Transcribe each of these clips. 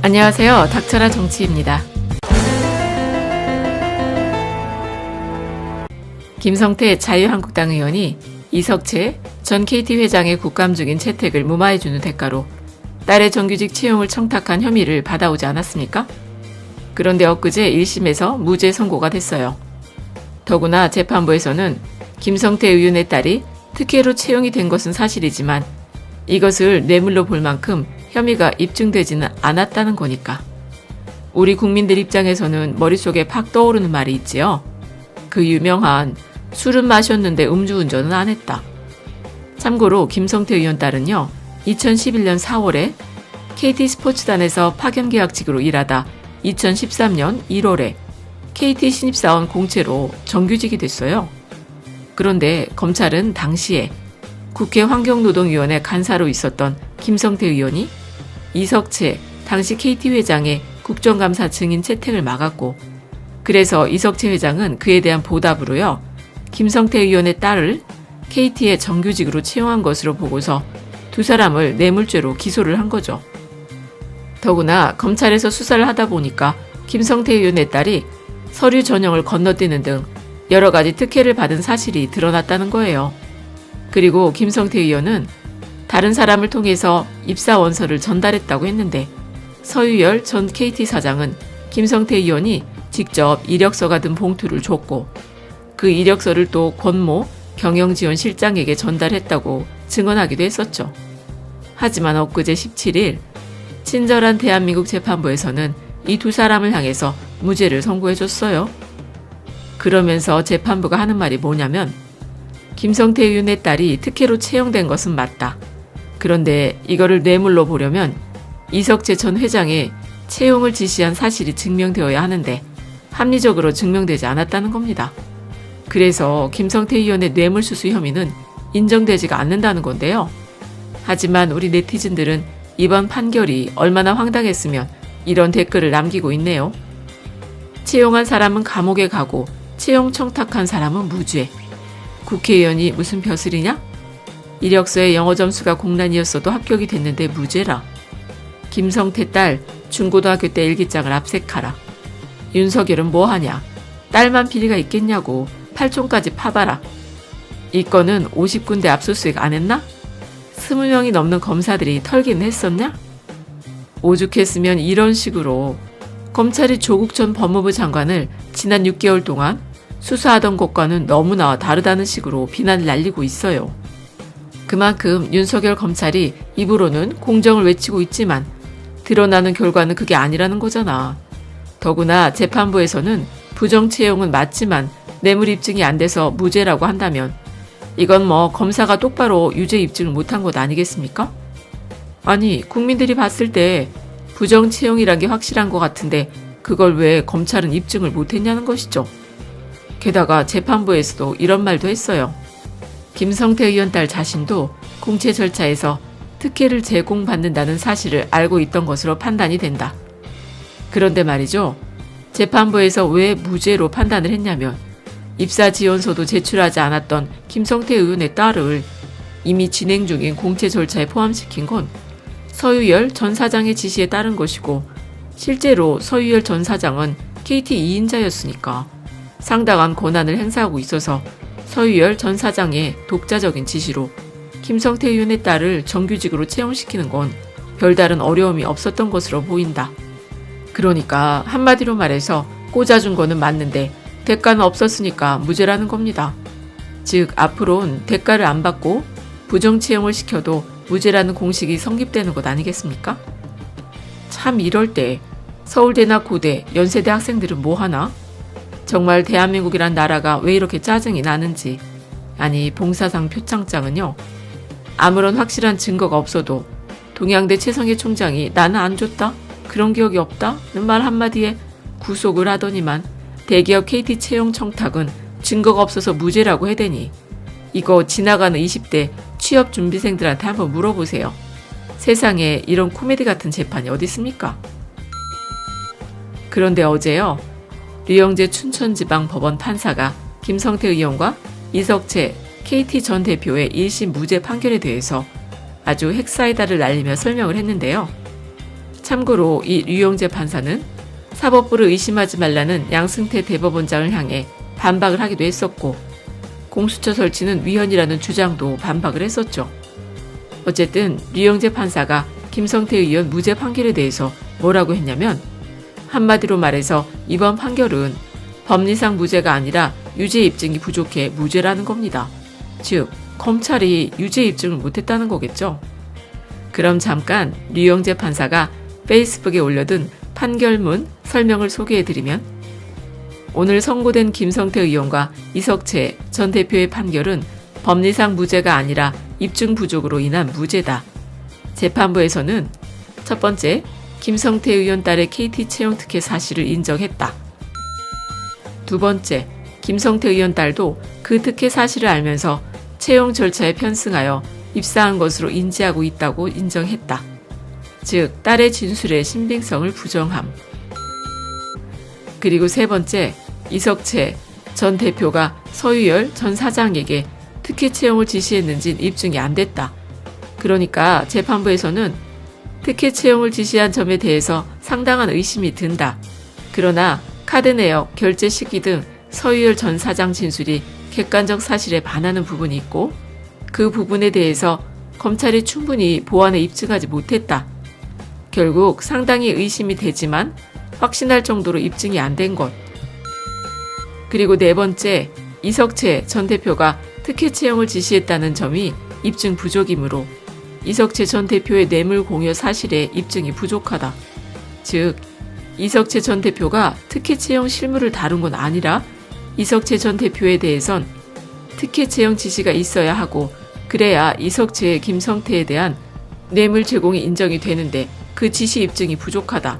안녕하세요. 닥쳐라 정치입니다. 김성태 자유한국당 의원이 이석채 전 KT 회장의 국감 중인 채택을 무마해주는 대가로 딸의 정규직 채용을 청탁한 혐의를 받아오지 않았습니까? 그런데 엊그제 1심에서 무죄 선고가 됐어요. 더구나 재판부에서는 김성태 의원의 딸이 특혜로 채용이 된 것은 사실이지만 이것을 뇌물로 볼 만큼 혐의가 입증되지는 않았다는 거니까. 우리 국민들 입장에서는 머릿속에 팍 떠오르는 말이 있지요. 그 유명한 술은 마셨는데 음주운전은 안 했다. 참고로 김성태 의원 딸은요, 2011년 4월에 KT 스포츠단에서 파견계약직으로 일하다 2013년 1월에 KT 신입사원 공채로 정규직이 됐어요. 그런데 검찰은 당시에 국회 환경노동위원회 간사로 있었던 김성태 의원이 이석채 당시 KT 회장의 국정감사 증인 채택을 막았고, 그래서 이석채 회장은 그에 대한 보답으로요, 김성태 의원의 딸을 KT의 정규직으로 채용한 것으로 보고서 두 사람을 뇌물죄로 기소를 한 거죠. 더구나 검찰에서 수사를 하다 보니까 김성태 의원의 딸이 서류 전형을 건너뛰는 등 여러 가지 특혜를 받은 사실이 드러났다는 거예요. 그리고 김성태 의원은 다른 사람을 통해서 입사 원서를 전달했다고 했는데, 서유열 전 KT 사장은 김성태 의원이 직접 이력서가 든 봉투를 줬고, 그 이력서를 또 권모 경영지원실장에게 전달했다고 증언하기도 했었죠. 하지만 엊그제 17일 친절한 대한민국 재판부에서는 이 두 사람을 향해서 무죄를 선고해줬어요. 그러면서 재판부가 하는 말이 뭐냐면, 김성태 의원의 딸이 특혜로 채용된 것은 맞다. 그런데 이거를 뇌물로 보려면 이석채 전 회장의 채용을 지시한 사실이 증명되어야 하는데 합리적으로 증명되지 않았다는 겁니다. 그래서 김성태 의원의 뇌물수수 혐의는 인정되지가 않는다는 건데요. 하지만 우리 네티즌들은 이번 판결이 얼마나 황당했으면 이런 댓글을 남기고 있네요. 채용한 사람은 감옥에 가고 채용 청탁한 사람은 무죄. 국회의원이 무슨 벼슬이냐? 이력서에 영어 점수가 공란이었어도 합격이 됐는데 무죄라. 김성태 딸 중고등학교 때 일기장을 압색하라. 윤석열은 뭐하냐? 딸만 비리가 있겠냐고 팔촌까지 파봐라. 이 건은 50군데 압수수색 안 했나? 20명이 넘는 검사들이 털기는 했었냐? 오죽했으면 이런 식으로 검찰이 조국 전 법무부 장관을 지난 6개월 동안 수사하던 것과는 너무나 다르다는 식으로 비난을 날리고 있어요. 그만큼 윤석열 검찰이 입으로는 공정을 외치고 있지만 드러나는 결과는 그게 아니라는 거잖아. 더구나 재판부에서는 부정 채용은 맞지만 뇌물 입증이 안 돼서 무죄라고 한다면 이건 뭐 검사가 똑바로 유죄 입증을 못한 것 아니겠습니까? 아니, 국민들이 봤을 때 부정 채용이란 게 확실한 것 같은데 그걸 왜 검찰은 입증을 못했냐는 것이죠. 게다가 재판부에서도 이런 말도 했어요. 김성태 의원 딸 자신도 공채 절차에서 특혜를 제공받는다는 사실을 알고 있던 것으로 판단이 된다. 그런데 말이죠. 재판부에서 왜 무죄로 판단을 했냐면 입사 지원서도 제출하지 않았던 김성태 의원의 딸을 이미 진행 중인 공채 절차에 포함시킨 건 서유열 전 사장의 지시에 따른 것이고, 실제로 서유열 전 사장은 KT 2인자였으니까 상당한 권한을 행사하고 있어서 서유열 전 사장의 독자적인 지시로 김성태 의원의 딸을 정규직으로 채용시키는 건 별다른 어려움이 없었던 것으로 보인다. 그러니까 한마디로 말해서 꽂아준 거는 맞는데 대가는 없었으니까 무죄라는 겁니다. 즉 앞으로는 대가를 안 받고 부정 채용을 시켜도 무죄라는 공식이 성립되는 것 아니겠습니까? 참 이럴 때 서울대나 고대, 연세대 학생들은 뭐하나? 정말 대한민국이란 나라가 왜 이렇게 짜증이 나는지. 아니, 봉사상 표창장은요, 아무런 확실한 증거가 없어도 동양대 최성해 총장이 나는 안 줬다? 그런 기억이 없다?는 말 한마디에 구속을 하더니만 대기업 KT 채용 청탁은 증거가 없어서 무죄라고 해대니 이거 지나가는 20대 취업 준비생들한테 한번 물어보세요. 세상에 이런 코미디 같은 재판이 어디 있습니까? 그런데 어제요, 류영재 춘천지방법원 판사가 김성태 의원과 이석채 KT 전 대표의 1심 무죄 판결에 대해서 아주 핵사이다를 날리며 설명을 했는데요. 참고로 이 류영재 판사는 사법부를 의심하지 말라는 양승태 대법원장을 향해 반박을 하기도 했었고, 공수처 설치는 위헌이라는 주장도 반박을 했었죠. 어쨌든 류영재 판사가 김성태 의원 무죄 판결에 대해서 뭐라고 했냐면, 한마디로 말해서 이번 판결은 법리상 무죄가 아니라 유죄 입증이 부족해 무죄라는 겁니다. 즉, 검찰이 유죄 입증을 못했다는 거겠죠. 그럼 잠깐 류영재 판사가 페이스북에 올려둔 판결문 설명을 소개해드리면, 오늘 선고된 김성태 의원과 이석채 전 대표의 판결은 법리상 무죄가 아니라 입증 부족으로 인한 무죄다. 재판부에서는 첫 번째, 김성태 의원 딸의 KT 채용 특혜 사실을 인정했다. 두 번째, 김성태 의원 딸도 그 특혜 사실을 알면서 채용 절차에 편승하여 입사한 것으로 인지하고 있다고 인정했다. 즉, 딸의 진술의 신빙성을 부정함. 그리고 세 번째, 이석채 전 대표가 서유열 전 사장에게 특혜 채용을 지시했는지는 입증이 안 됐다. 그러니까 재판부에서는 특혜 채용을 지시한 점에 대해서 상당한 의심이 든다. 그러나 카드 내역, 결제 시기 등 서유열 전 사장 진술이 객관적 사실에 반하는 부분이 있고, 그 부분에 대해서 검찰이 충분히 보완에 입증하지 못했다. 결국 상당히 의심이 되지만 확신할 정도로 입증이 안 된 것. 그리고 네 번째, 이석채 전 대표가 특혜 채용을 지시했다는 점이 입증 부족이므로 이석채 전 대표의 뇌물 공여 사실에 입증이 부족하다. 즉, 이석채 전 대표가 특혜 채용 실무를 다룬 건 아니라 이석채 전 대표에 대해선 특혜 채용 지시가 있어야 하고, 그래야 이석채의 김성태에 대한 뇌물 제공이 인정이 되는데 그 지시 입증이 부족하다.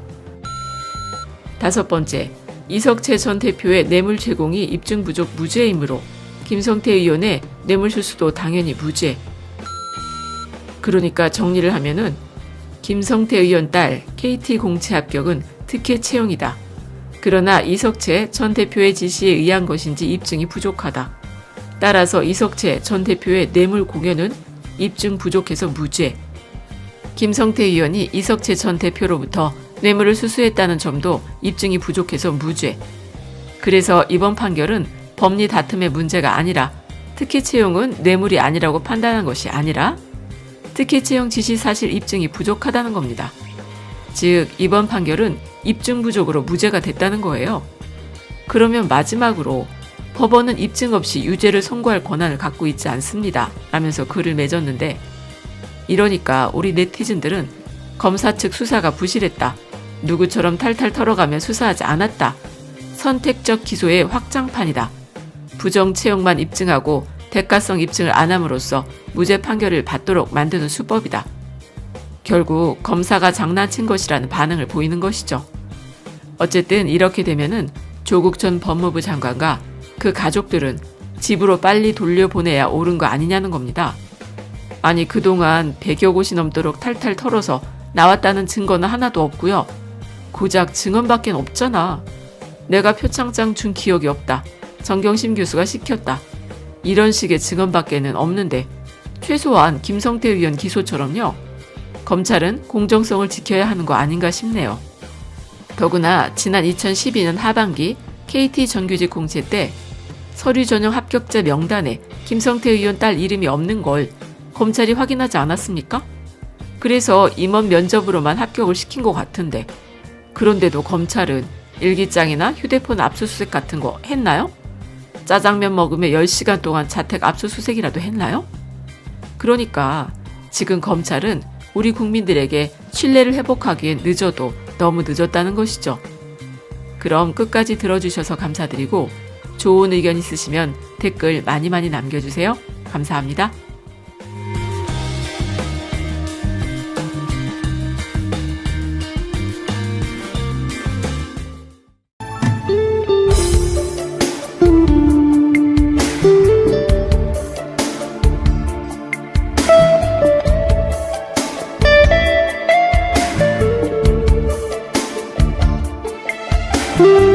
다섯 번째, 이석채 전 대표의 뇌물 제공이 입증 부족 무죄이므로 김성태 의원의 뇌물 수수도 당연히 무죄. 그러니까 정리를 하면은 김성태 의원 딸 KT 공채 합격은 특혜 채용이다. 그러나 이석채 전 대표의 지시에 의한 것인지 입증이 부족하다. 따라서 이석채 전 대표의 뇌물 공여는 입증 부족해서 무죄. 김성태 의원이 이석채 전 대표로부터 뇌물을 수수했다는 점도 입증이 부족해서 무죄. 그래서 이번 판결은 법리 다툼의 문제가 아니라 특혜 채용은 뇌물이 아니라고 판단한 것이 아니라 특혜 채용 지시 사실 입증이 부족하다는 겁니다. 즉, 이번 판결은 입증 부족으로 무죄가 됐다는 거예요. 그러면 마지막으로 법원은 입증 없이 유죄를 선고할 권한을 갖고 있지 않습니다. 라면서 글을 맺었는데, 이러니까 우리 네티즌들은 검사 측 수사가 부실했다. 누구처럼 탈탈 털어가며 수사하지 않았다. 선택적 기소의 확장판이다. 부정 채용만 입증하고 대가성 입증을 안 함으로써 무죄 판결을 받도록 만드는 수법이다. 결국 검사가 장난친 것이라는 반응을 보이는 것이죠. 어쨌든 이렇게 되면은 조국 전 법무부 장관과 그 가족들은 집으로 빨리 돌려보내야 옳은 거 아니냐는 겁니다. 아니, 그동안 100여 곳이 넘도록 탈탈 털어서 나왔다는 증거는 하나도 없고요. 고작 증언밖에 없잖아. 내가 표창장 준 기억이 없다. 정경심 교수가 시켰다. 이런 식의 증언밖에는 없는데 최소한 김성태 의원 기소처럼요. 검찰은 공정성을 지켜야 하는 거 아닌가 싶네요. 더구나 지난 2012년 하반기 KT 정규직 공채 때 서류 전형 합격자 명단에 김성태 의원 딸 이름이 없는 걸 검찰이 확인하지 않았습니까? 그래서 임원 면접으로만 합격을 시킨 것 같은데, 그런데도 검찰은 일기장이나 휴대폰 압수수색 같은 거 했나요? 짜장면 먹으며 10시간 동안 자택 압수수색이라도 했나요? 그러니까 지금 검찰은 우리 국민들에게 신뢰를 회복하기엔 늦어도 너무 늦었다는 것이죠. 그럼 끝까지 들어주셔서 감사드리고, 좋은 의견 있으시면 댓글 많이 남겨주세요. 감사합니다. you